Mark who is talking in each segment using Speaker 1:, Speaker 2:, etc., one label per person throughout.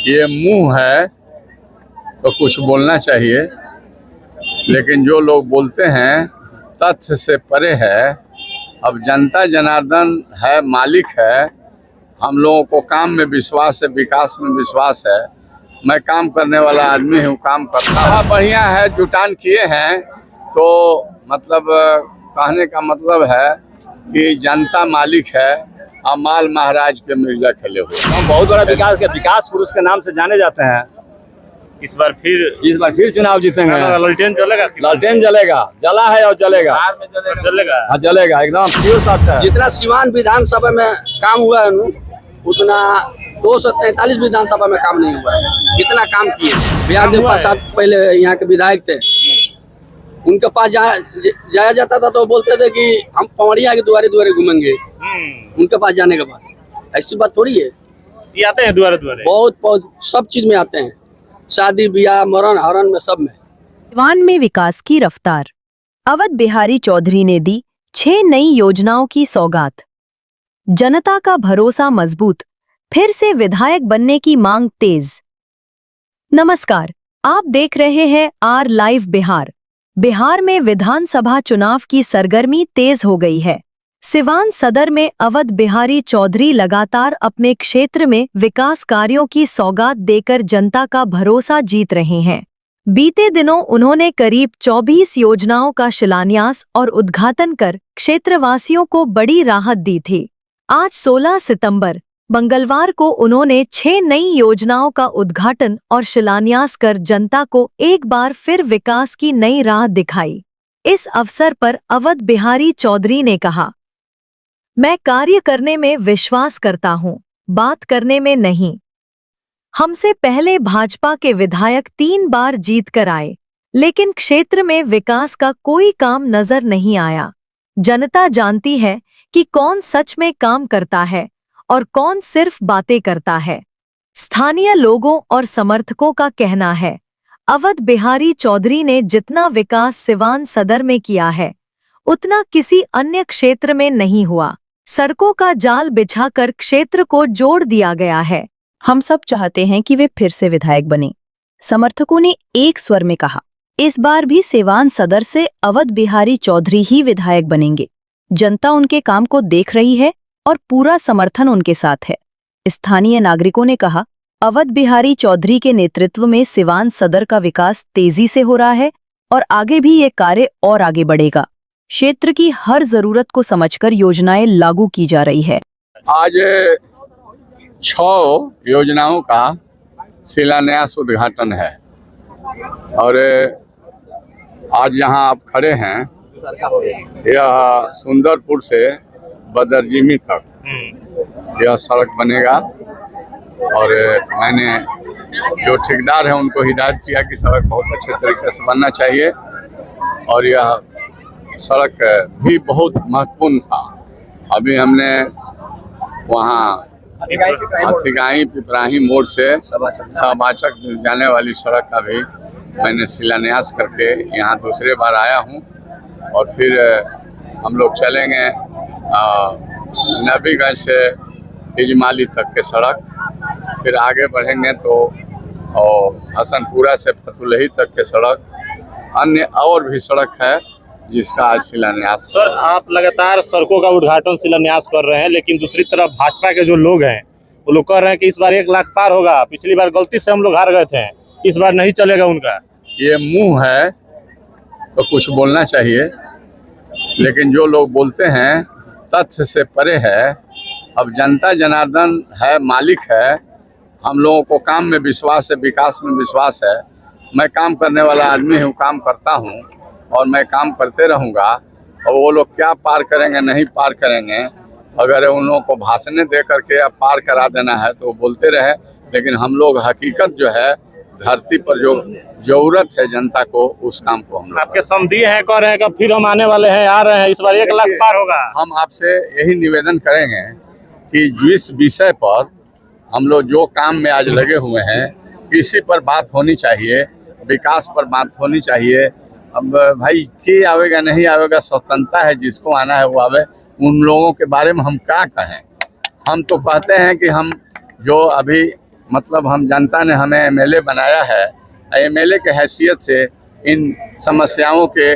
Speaker 1: ये मुंह है तो कुछ बोलना चाहिए, लेकिन जो लोग बोलते हैं तथ्य से परे है। अब जनता जनार्दन है, मालिक है। हम लोगों को काम में विश्वास है, विकास में विश्वास है। मैं काम करने वाला आदमी हूँ, काम करता हूँ। बढ़िया है, जुटान किए हैं तो मतलब कहने का मतलब है कि जनता मालिक है और माल महाराज के मिर्जा खेले हुए।
Speaker 2: हम बहुत बड़ा विकास पुरुष के नाम से जाने जाते हैं।
Speaker 3: इस बार फिर
Speaker 2: चुनाव जीतेंगे।
Speaker 3: लालटेन जलेगा,
Speaker 2: लालटेन जलेगा, जला है और जलेगा,
Speaker 3: जलेगा।
Speaker 2: हाँ जलेगा एकदम प्योर सच है।
Speaker 4: जितना सिवान विधानसभा में काम हुआ है उतना 243 विधानसभा में काम नहीं हुआ है। कितना काम किए। बिहार देव प्रसाद पहले यहाँ के विधायक थे, उनके पास जाया जाता था तो बोलते थे कि हम पवड़िया के द्वारे द्वारे घूमेंगे। उनके पास जाने के बाद ऐसी बात थोड़ी है।
Speaker 3: ये आते हैं द्वारे द्वारे,
Speaker 4: बहुत सब चीज में आते हैं, शादी ब्याह मरण हरण में, सब में।
Speaker 5: सिवान में विकास की रफ्तार। अवध बिहारी चौधरी ने दी 6 नई योजनाओं की सौगात। जनता का भरोसा मजबूत, फिर से विधायक बनने की मांग तेज। नमस्कार, आप देख रहे हैं आर लाइव बिहार। बिहार में विधानसभा चुनाव की सरगर्मी तेज हो गई है। सिवान सदर में अवध बिहारी चौधरी लगातार अपने क्षेत्र में विकास कार्यों की सौगात देकर जनता का भरोसा जीत रहे हैं। बीते दिनों उन्होंने करीब 24 योजनाओं का शिलान्यास और उद्घाटन कर क्षेत्रवासियों को बड़ी राहत दी थी। आज 16 सितंबर मंगलवार को उन्होंने 6 नई योजनाओं का उद्घाटन और शिलान्यास कर जनता को एक बार फिर विकास की नई राह दिखाई। इस अवसर पर अवध बिहारी चौधरी ने कहा, मैं कार्य करने में विश्वास करता हूं, बात करने में नहीं। हमसे पहले भाजपा के विधायक 3 बार जीत कर आए, लेकिन क्षेत्र में विकास का कोई काम नजर नहीं आया। जनता जानती है कि कौन सच में काम करता है और कौन सिर्फ बातें करता है। स्थानीय लोगों और समर्थकों का कहना है, अवध बिहारी चौधरी ने जितना विकास सिवान सदर में किया है, उतना किसी अन्य क्षेत्र में नहीं हुआ। सड़कों का जाल बिछाकर क्षेत्र को जोड़ दिया गया है। हम सब चाहते हैं कि वे फिर से विधायक बने। समर्थकों ने एक स्वर में कहा, इस बार भी सिवान सदर से अवध बिहारी चौधरी ही विधायक बनेंगे। जनता उनके काम को देख रही है और पूरा समर्थन उनके साथ है। स्थानीय नागरिकों ने कहा, अवध बिहारी चौधरी के नेतृत्व में सिवान सदर का विकास तेजी से हो रहा है और आगे भी ये कार्य और आगे बढ़ेगा। क्षेत्र की हर जरूरत को समझकर योजनाएं लागू की जा रही है।
Speaker 1: आज 6 योजनाओं का शिलान्यास उद्घाटन है और आज यहाँ आप खड़े हैं, यह सुंदरपुर से बदरजीमी तक यह सड़क बनेगा और मैंने जो ठेकेदार है उनको हिदायत किया कि सड़क बहुत अच्छे तरीके से बनना चाहिए और यह सड़क भी बहुत महत्वपूर्ण था। अभी हमने वहाँ हथिगाई पिपराही मोड़ से सबाचक जाने वाली सड़क का भी मैंने शिलान्यास करके यहाँ दूसरे बार आया हूँ और फिर हम लोग चलेंगे नबीगंज से इजमाली तक के सड़क, फिर आगे बढ़ेंगे तो हसनपुरा से फतुलही तक के सड़क, अन्य और भी सड़क है जिसका आज शिलान्यास।
Speaker 3: सर, आप लगातार सड़कों का उद्घाटन शिलान्यास कर रहे हैं, लेकिन दूसरी तरफ भाजपा के जो लोग हैं वो लोग कह रहे हैं कि इस बार 1 लाख पार होगा। पिछली बार गलती से हम लोग हार गए थे, इस बार नहीं चलेगा उनका।
Speaker 1: ये मुंह है तो कुछ बोलना चाहिए, लेकिन जो लोग बोलते हैं तथ्य से परे है। अब जनता जनार्दन है, मालिक है। हम लोगों को काम में विश्वास है, विकास में विश्वास है। मैं काम करने वाला आदमी हूँ, काम करता हूँ और मैं काम करते रहूँगा। और वो लोग क्या पार करेंगे नहीं पार करेंगे, अगर उन लोगों को भाषण दे करके अब पार करा देना है तो बोलते रहे, लेकिन हम लोग हकीकत जो है धरती पर जो जरूरत है जनता को, उस काम को हम लोग
Speaker 3: आपके समधी हैं, कह रहे हैं कि फिर हम आने वाले हैं, आ रहे हैं, इस बार 1 लाख पार होगा।
Speaker 1: हम आपसे यही निवेदन करेंगे कि जिस विषय पर हम लोग जो काम में आज लगे हुए हैं, इसी पर बात होनी चाहिए, विकास पर बात होनी चाहिए। अब भाई के आवेगा नहीं आवेगा, स्वतंत्रता है, जिसको आना है वो आवे। उन लोगों के बारे में हम क्या कहें। हम तो कहते हैं कि हम जो अभी मतलब हम जनता ने हमें एमएलए बनाया है, एमएलए के हैसियत से इन समस्याओं के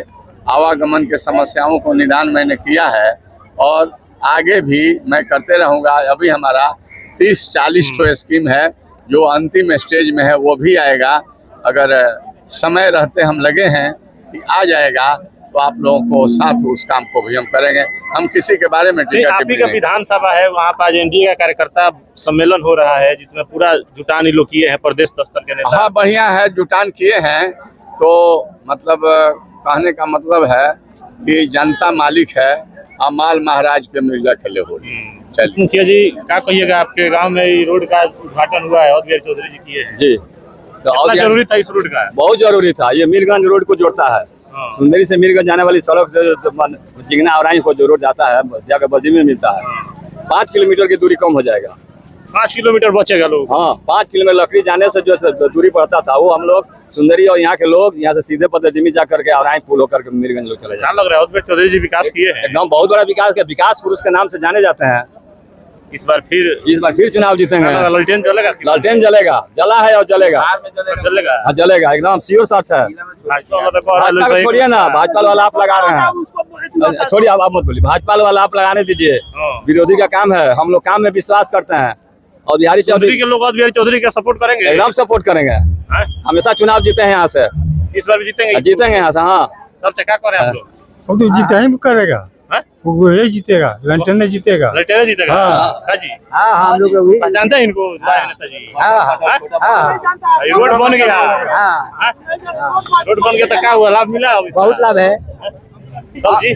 Speaker 1: आवागमन के समस्याओं को निदान मैंने किया है और आगे भी मैं करते रहूँगा। अभी हमारा 30-40 ठो स्कीम है जो अंतिम स्टेज में है, वो भी आएगा। अगर समय रहते हम लगे हैं कि आ जाएगा तो आप लोगों को साथ उस काम को भी हम करेंगे। हम किसी के बारे में टीका
Speaker 3: आप ही
Speaker 1: टिप्पणी
Speaker 3: का
Speaker 1: नहीं।
Speaker 3: विधानसभा है, वहाँ पर आज एनडीए का कार्यकर्ता सम्मेलन हो रहा है जिसमें पूरा जुटान ही लोग किए हैं, प्रदेश स्तर के नेता।
Speaker 1: हाँ, बढ़िया है, जुटान किए हैं। तो मतलब कहने का मतलब है कि जनता मालिक है और माल महाराज के मिर्जा खेले हो। चलिए
Speaker 3: मुखिया जी, क्या कहिएगा, आपके गांव में ये रोड का उद्घाटन हुआ है, बिहारी चौधरी जी किए हैं।
Speaker 2: जी, तो
Speaker 3: कितना जरूरी था इस रोड का?
Speaker 2: बहुत जरूरी था। ये मीरगंज रोड को जोड़ता है, सुंदरी से मीरगंज जाने वाली सड़क से जिगना और को जो रोड जाता है, जाकर बजी में मिलता है। 5 किलोमीटर की दूरी कम हो जाएगा।
Speaker 3: 5 किलोमीटर बचेगा लोग।
Speaker 2: हाँ, 5 किलोमीटर लकड़ी जाने से जो दूरी पड़ता था वो हम लोग सुंदरी और यहाँ के लोग यहाँ से सीधे पता जिमी जा करके और पुल होकर के मीरगंज लोग चले
Speaker 3: क्या
Speaker 2: जाए।
Speaker 3: लग रहा है बिहारी चौधरी जी विकास किए हैं?
Speaker 2: एकदम बहुत बड़ा विकास पुरुष के नाम से जाने जाते हैं।
Speaker 3: इस बार फिर
Speaker 2: चुनाव जीतेंगे।
Speaker 3: लालटेन जलेगा?
Speaker 2: लालटेन जलेगा, जला है और जलेगा।
Speaker 3: जलेगा।
Speaker 2: हाँ, जलेगा, एकदम श्योर शॉट है। भाजपा को छोड़िए ना, भाजपा वाला आप लगा रहे हैं। छोड़िए, आप मत बोलिए, भाजपा वाला आप लगाने दीजिए। विरोधी का काम है, हम लोग काम में विश्वास करते हैं और बिहारी चौधरी
Speaker 3: के लोग बिहारी चौधरी का सपोर्ट करेंगे,
Speaker 2: एकदम सपोर्ट करेंगे। हमेशा चुनाव जीते हैं यहाँ से,
Speaker 3: इस बार भी जीतेंगे।
Speaker 2: जीतेंगे यहाँ से। हाँ,
Speaker 3: तब क्या करें आप लोग?
Speaker 6: वो तो जीता ही करेगा, वो यही जीतेगा, लंटन नहीं जीतेगा।
Speaker 3: ललटेन जीतेगा। हाँ जी,
Speaker 6: हाँ, हम लोग
Speaker 3: पहचानते हैं इनको नेता जी? ये रोड बन गया। रोड बन गया तो क्या हुआ, लाभ मिला?
Speaker 4: बहुत लाभ है।
Speaker 3: तब जी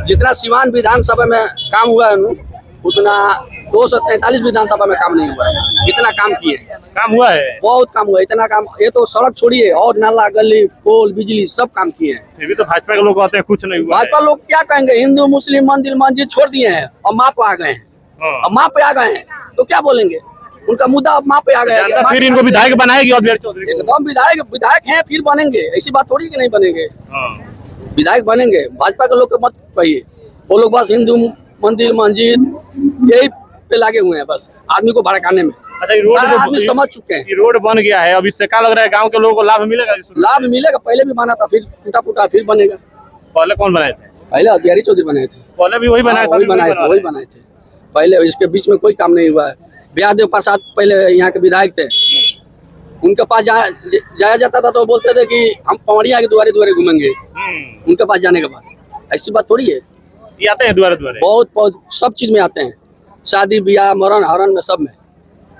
Speaker 4: जितना सिवान विधानसभा में काम हुआ है ना, उतना 243 विधानसभा में काम नहीं हुआ है। इतना काम किए,
Speaker 3: काम हुआ है,
Speaker 4: बहुत काम हुआ है। इतना काम, ये तो सड़क छोड़िए और नाला गली पोल बिजली सब काम किए हैं।
Speaker 3: फिर भी तो भाजपा के लोग कहते हैं कुछ नहीं हुआ है।
Speaker 4: भाजपा लोग क्या कहेंगे, हिंदू मुस्लिम मंदिर मस्जिद छोड़ दिए हैं और माँ पे आ गए हैं। अब माँ पे आ गए हैं तो क्या बोलेंगे, उनका मुद्दा अब माँ पे आ गया है।
Speaker 3: फिर इनको विधायक बनाएगी और बिहारी चौधरी को?
Speaker 4: एकदम विधायक हैं, फिर बनेंगे। ऐसी बात थोड़ी कि नहीं बनेंगे,
Speaker 3: हाँ।
Speaker 4: विधायक बनेंगे। भाजपा के लोग को मत कहिए, वो लोग बस हिंदू मंदिर मस्जिद यही पे लागे हुए हैं, बस आदमी को भड़काने में।
Speaker 3: अच्छा, ये रोड
Speaker 4: सारे आदमी समझ चुके हैं।
Speaker 3: ये रोड बन गया है, अब इससे क्या लग रहा है, गांव के लोगों को लाभ मिलेगा?
Speaker 4: लाभ मिलेगा, पहले भी बना था, फिर टूटा फूटा फिर बनेगा।
Speaker 3: पहले कौन बनाए थे?
Speaker 4: पहले बिहारी चौधरी बनाए थे।
Speaker 3: पहले भी वही बनाया था?
Speaker 4: वही बनाए थे। पहले इसके बीच में कोई काम नहीं हुआ है। ब्याहदेव प्रसाद पहले यहाँ के विधायक थे, उनके पास जाया जाता था तो बोलते थे कि हम पवड़िया के द्वारे द्वारे घूमेंगे। उनके पास जाने के बाद ऐसी बात थोड़ी है।
Speaker 3: ये आते हैं द्वारे द्वारे?
Speaker 4: बहुत सब चीज में आते हैं, शादी ब्याह मरण हरण में, सब में।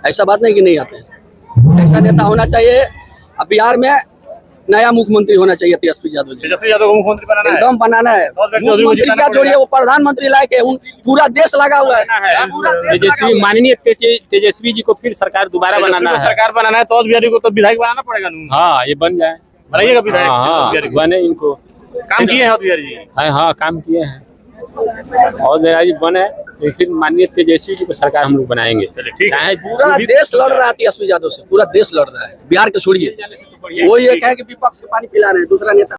Speaker 4: ऐसा बात नहीं कि नहीं आते हैं। ऐसा नेता होना चाहिए। अब बिहार में नया मुख्यमंत्री होना चाहिए, तेजस्वी यादव जी।
Speaker 3: तेजस्वी यादव को मुख्यमंत्री बनाना है?
Speaker 4: एकदम बनाना है। मुख्यमंत्री क्या छोड़िए, वो प्रधानमंत्री लायक है, पूरा देश लगा हुआ है।
Speaker 7: तेजस्वी, माननीय तेजस्वी जी को फिर सरकार दोबारा बनाना है।
Speaker 3: सरकार बनाना है तो बिहारी को तो विधायक बनाना पड़ेगा ना।
Speaker 7: हाँ, ये बन जाए,
Speaker 3: बनाइएगा विधायक।
Speaker 7: हाँ, बने इनको।
Speaker 3: काम किए हैं बिहारी जी?
Speaker 7: हाँ, काम किए हैं और बिहारी बने, लेकिन माननीय तेजस्वी जी को सरकार हम लोग बनाएंगे।
Speaker 3: ठीक है।
Speaker 4: पूरा देश लड़ रहा है तेजस्वी यादव से, पूरा देश लड़ रहा है, बिहार के छोड़िए। वो ये कहे कि विपक्ष के पानी पिला रहे हैं, दूसरा नेता